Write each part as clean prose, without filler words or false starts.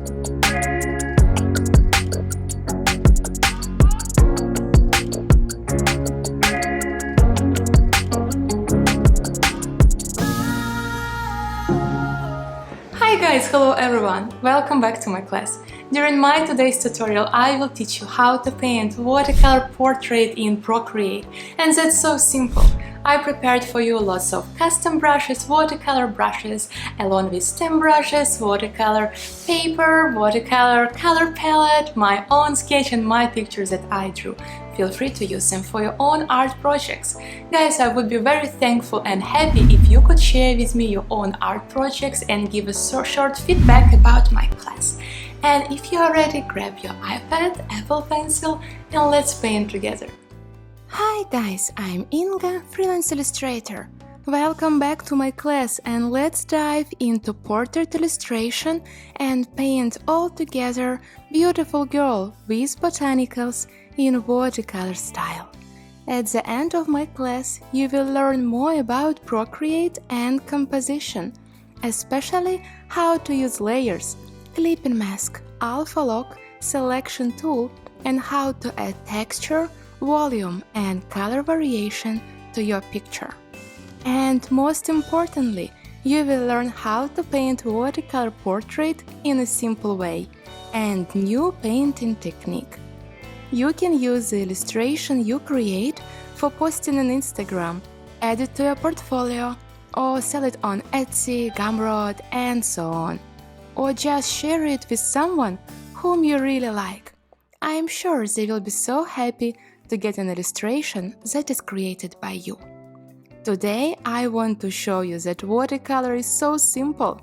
Hi guys, hello everyone! Welcome back to my class. During my today's tutorial I will teach you how to paint watercolor portrait in Procreate, and that's so simple. I prepared for you lots of custom brushes, watercolor brushes, along with stem brushes, watercolor paper, watercolor color palette, my own sketch and my pictures that I drew. Feel free to use them for your own art projects. Guys, I would be very thankful and happy if you could share with me your own art projects and give us short feedback about my class. And if you are ready, grab your iPad, Apple Pencil, and let's paint together. Hi guys, I'm Inga, freelance illustrator. Welcome back to my class, and let's dive into portrait illustration and paint all together beautiful girl with botanicals in watercolor style. At the end of my class, you will learn more about Procreate and composition, especially how to use layers, clipping mask, alpha lock, selection tool, and how to add texture, volume and color variation to your picture. And most importantly, you will learn how to paint watercolor portrait in a simple way and new painting technique. You can use the illustration you create for posting on Instagram, add it to your portfolio, or sell it on Etsy, Gumroad, and so on. Or just share it with someone whom you really like. I am sure they will be so happy to get an illustration that is created by you. Today I want to show you that watercolor is so simple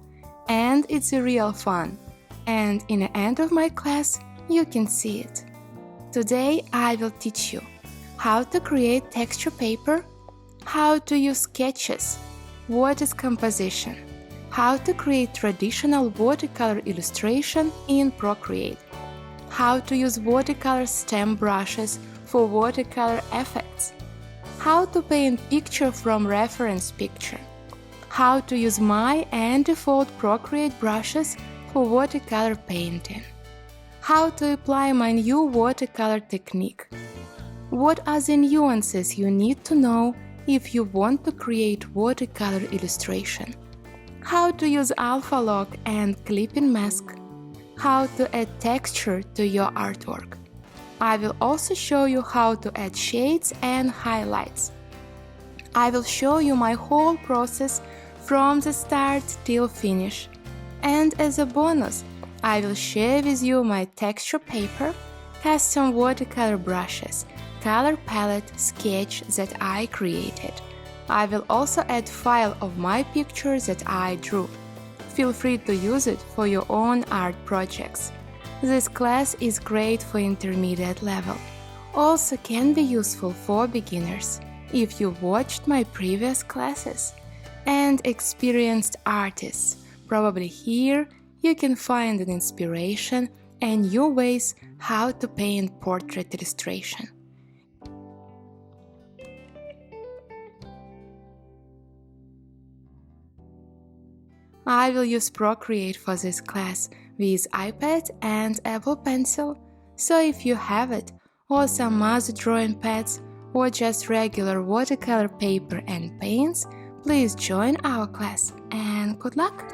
and it's a real fun. And in the end of my class you can see it. Today I will teach you how to create texture paper, how to use sketches, what is composition, how to create traditional watercolor illustration in Procreate, how to use watercolor stem brushes for watercolor effects, how to paint picture from reference picture, how to use my and default Procreate brushes for watercolor painting, how to apply my new watercolor technique, what are the nuances you need to know if you want to create watercolor illustration, how to use alpha lock and clipping mask, how to add texture to your artwork. I will also show you how to add shades and highlights. I will show you my whole process from the start till finish. And as a bonus, I will share with you my texture paper, custom watercolor brushes, color palette, sketch that I created. I will also add file of my pictures that I drew. Feel free to use it for your own art projects. This class is great for intermediate level. Also can be useful for beginners if you watched my previous classes. And experienced artists, probably here you can find an inspiration and new ways how to paint portrait illustration. I will use Procreate for this class with iPad and Apple Pencil, so if you have it, or some other drawing pads, or just regular watercolor paper and paints, please join our class and good luck!